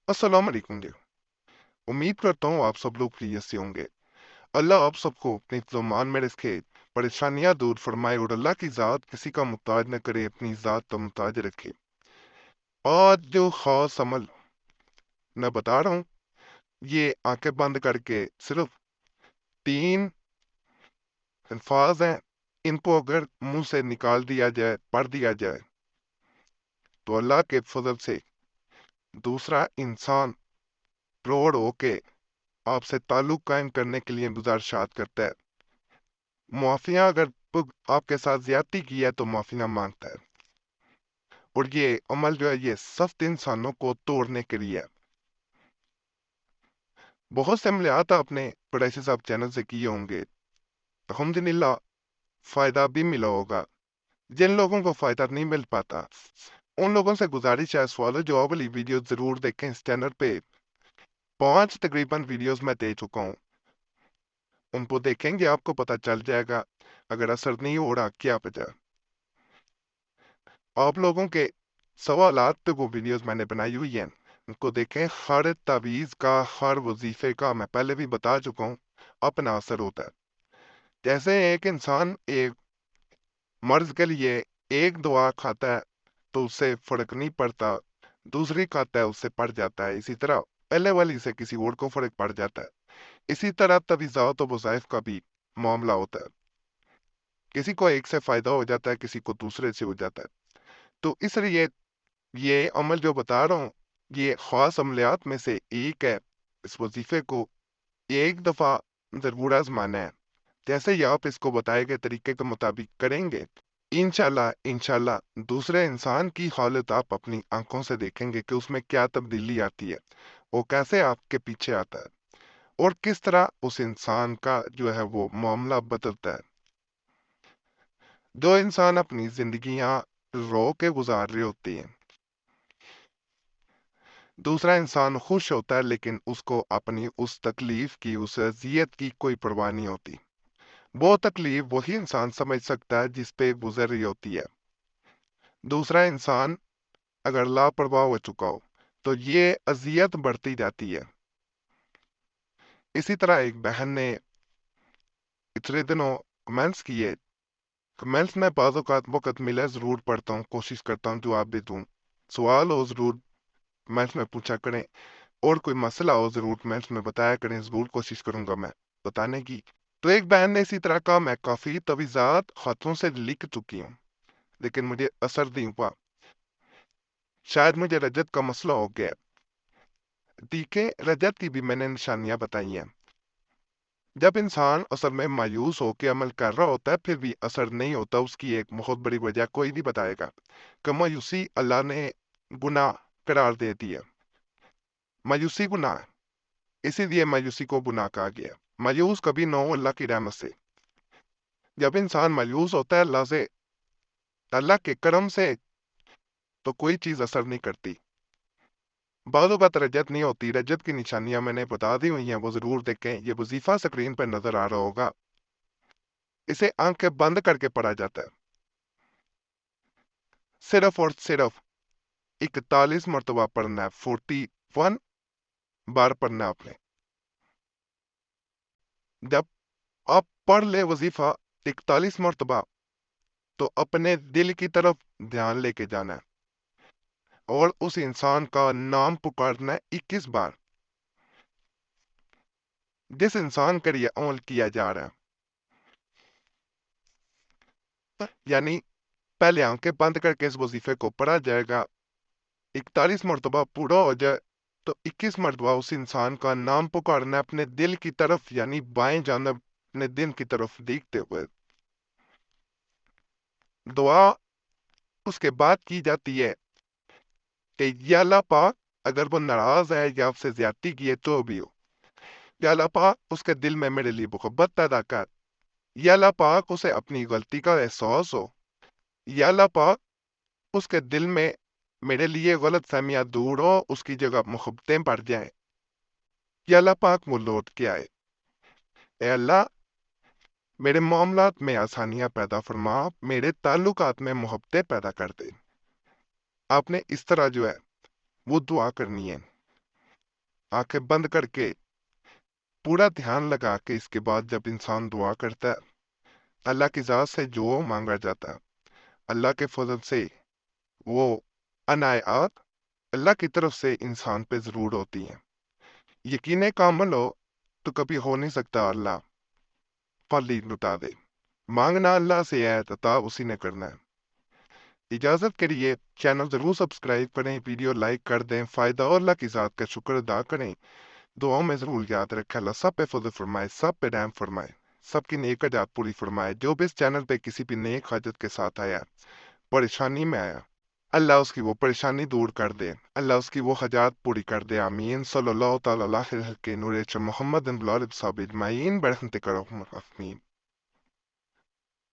अस्सलाम वालेकुम जी। उम्मीद करता हूँ आप सब लोग खैरियत से होंगे। अल्लाह आप सबको अपने फ़रमान में रखे, परेशानियां दूर फरमाए और अल्लाह की ज़ात किसी का मुहताज न करे, अपनी ज़ात का मुहताज रखे। आज जो खास अमल मैं बता रहा हूँ, ये आंखें बंद करके सिर्फ 3 अल्फाज हैं। इनको अगर मुंह से निकाल दिया जाए, पढ़ दिया जाए, तो अल्लाह के फजल से दूसरा इंसान प्रौढ़ होके आपसे ताल्लुक कायम करने के लिए गुजारिशात करता है। मुआफिया अगर आपके साथ ज्यादती की है तो माफिया मांगता है। और ये अमल जो है ये सख्त इंसानों को तोड़ने के लिए है। बहुत से अमलियात आपने कुरैशी साहब चैनल से किए होंगे, अल्हम्दुलिल्लाह फायदा भी मिला होगा। जिन लोगों को फायदा नहीं मिल पाता, उन लोगों से गुजारिश है, सवाल जवाब वाली वीडियो जरूर देखें। इस चैनल पे 5 तकरीबन वीडियोस मैं दे चुका हूँ, उनको देखेंगे आपको पता चल जाएगा अगर असर नहीं हो रहा क्या वजह। आप लोगों के सवालात पे वो वीडियोस मैंने बनाई हुई हैं, उनको देखें। हर तावीज़ का, हर वजीफे का मैं पहले भी बता चुका हूँ, अपना असर होता है। जैसे एक इंसान एक मर्ज के लिए एक दवा खाता है तो उससे फर्क नहीं पड़ता, दूसरी खाता है उससे पड़ जाता है। इसी तरह पहले वाली से किसी और को फर्क पड़ जाता है। इसी तरह तवीज़ात और वज़ाइफ का भी मामला होता है। किसी को एक से फायदा हो जाता है, किसी को दूसरे से हो जाता है। तो इसलिए ये अमल जो बता रहा हूँ, ये ख़ास अमलियात में से एक है। इस वजीफे को एक दफ़ा ज़रूर आज़माना है। जैसे ही आप इसको बताए गए तरीके के मुताबिक करेंगे, इंशाल्लाह इंशाल्लाह दूसरे इंसान की हालत आप अपनी आंखों से देखेंगे कि उसमें क्या तब्दीली आती है, वो कैसे आपके पीछे आता है और किस तरह उस इंसान का जो है वो मामला बदलता है। जो इंसान अपनी जिंदगियां रो के गुजार रहे होती हैं, दूसरा इंसान खुश होता है, लेकिन उसको अपनी उस तकलीफ की, उस अजियत की कोई परवाह नहीं होती। वो तकलीफ वही इंसान समझ सकता है जिस पे गुजर रही होती है। दूसरा इंसान अगर लापरवाह हो चुका हो तो ये अजियत बढ़ती जाती है। इसी तरह एक बहन ने पिछले दिनों कमेंट्स किए। कमेंट्स में बाज़ औक़ात वक़्त मिले ज़रूर पढ़ता हूँ, कोशिश करता हूँ जवाब भी दूँ। सवाल हो ज़रूर कमेंट्स में पूछा करें, और कोई मसला हो ज़रूर कमेंट्स में बताया करें, ज़रूर कोशिश करूँगा मैं बताने की। तो एक बहन ने इसी तरह का मैं काफ़ी तवीज़ात हाथों से लिख चुकी हूँ, लेकिन मुझे असर नहीं हुआ। शायद मुझे रजत का मसला हो गया। देखें, रजत की भी मैंने निशानियां बताई हैं। जब इंसान असल में मायूस होकर अमल कर रहा होता है फिर भी असर नहीं होता, उसकी एक बहुत बड़ी वजह कोई नहीं बताएगा कि मायूसी अल्लाह ने गुनाह करार दे दिया। मायूसी गुनाह है, इसीलिए मायूसी को गुनाह कहा गया। मायूस कभी ना हो अल्लाह की रहमत से। जब इंसान मायूस होता है अल्लाह से, अल्लाह के करम से, तो कोई चीज असर नहीं करती। बाज़ बात रजत नहीं होती। रजत की निशानियां मैंने बता दी हुई हैं, वो जरूर देखें। ये वजीफा स्क्रीन पर नजर आ रहा होगा। इसे आंखें बंद करके पढ़ा जाता है। सिर्फ और सिर्फ 41 मरतबा पढ़ना है। 41 बार पढ़ना है आपने। जब आप पढ़ ले वजीफा 41 मरतबा, तो अपने दिल की तरफ ध्यान लेके जाना है और उस इंसान का नाम पुकारना है 21 बार, जिस इंसान के लिए अमल किया जा रहा है। यानी पहले आंखें बंद करके इस वजीफे को पढ़ा जाएगा। 41 मरतबा पूरा हो जाए तो 21 मरतबा उस इंसान का नाम पुकारना है अपने दिल की तरफ, यानी बाएं जानब अपने दिल की तरफ देखते हुए। दुआ उसके बाद की जाती है कि या अल्लाह पाक, अगर वो नाराज है या आपसे ज्यादती की है तो भी हो, या अल्लाह पाक उसके दिल में मेरे लिए मोहब्बत पैदा कर। या अल्लाह पाक उसे अपनी गलती का एहसास हो। या अल्लाह पाक उसके दिल में मेरे लिए गलत फहमियां दूर हो, उसकी जगह मोहब्बतें बढ़ जाएं। या अल्लाह पाक वो लौट के आए। ए अल्लाह, मेरे मामलात में आसानियां पैदा फरमा, मेरे ताल्लुकात में मोहब्बतें पैदा कर दे। आपने इस तरह जो है वो दुआ करनी है। آنکھیں بند کر کے پورا دھیان لگا کے اس کے بعد جب انسان دعا کرتا ہے، اللہ کی ذات سے جو مانگا جاتا ہے، اللہ کے فضل سے وہ عنایات اللہ کی طرف سے انسان پہ ضرور ہوتی ہیں۔ یقین کامل ہو تو کبھی ہو نہیں سکتا اللہ پھل ہی لٹا دے۔ مانگنا اللہ سے ہے، عطا اسی نے کرنا ہے۔ اجازت کے لیے چینل ضرور سبسکرائب کریں، ویڈیو لائک کر دیں، فائدہ اور اللہ کی ذات کا شکر ادا کریں، دعاؤں میں ضرور یاد رکھیں۔ اللہ سب پہ فضل فرمائے، سب پہ رحم فرمائے، سب کی نیک حاجات پوری فرمائے۔ جو بھی اس چینل پہ کسی بھی نیک حاجت کے ساتھ آیا، پریشانی میں آیا، اللہ اس کی وہ پریشانی دور کر دے، اللہ اس کی وہ حاجات پوری کر دے، آمین۔ صلی اللہ تعالی علیہ کے نور محمد بلال صاحب اجمعین برحمتک ارحم الراحمین۔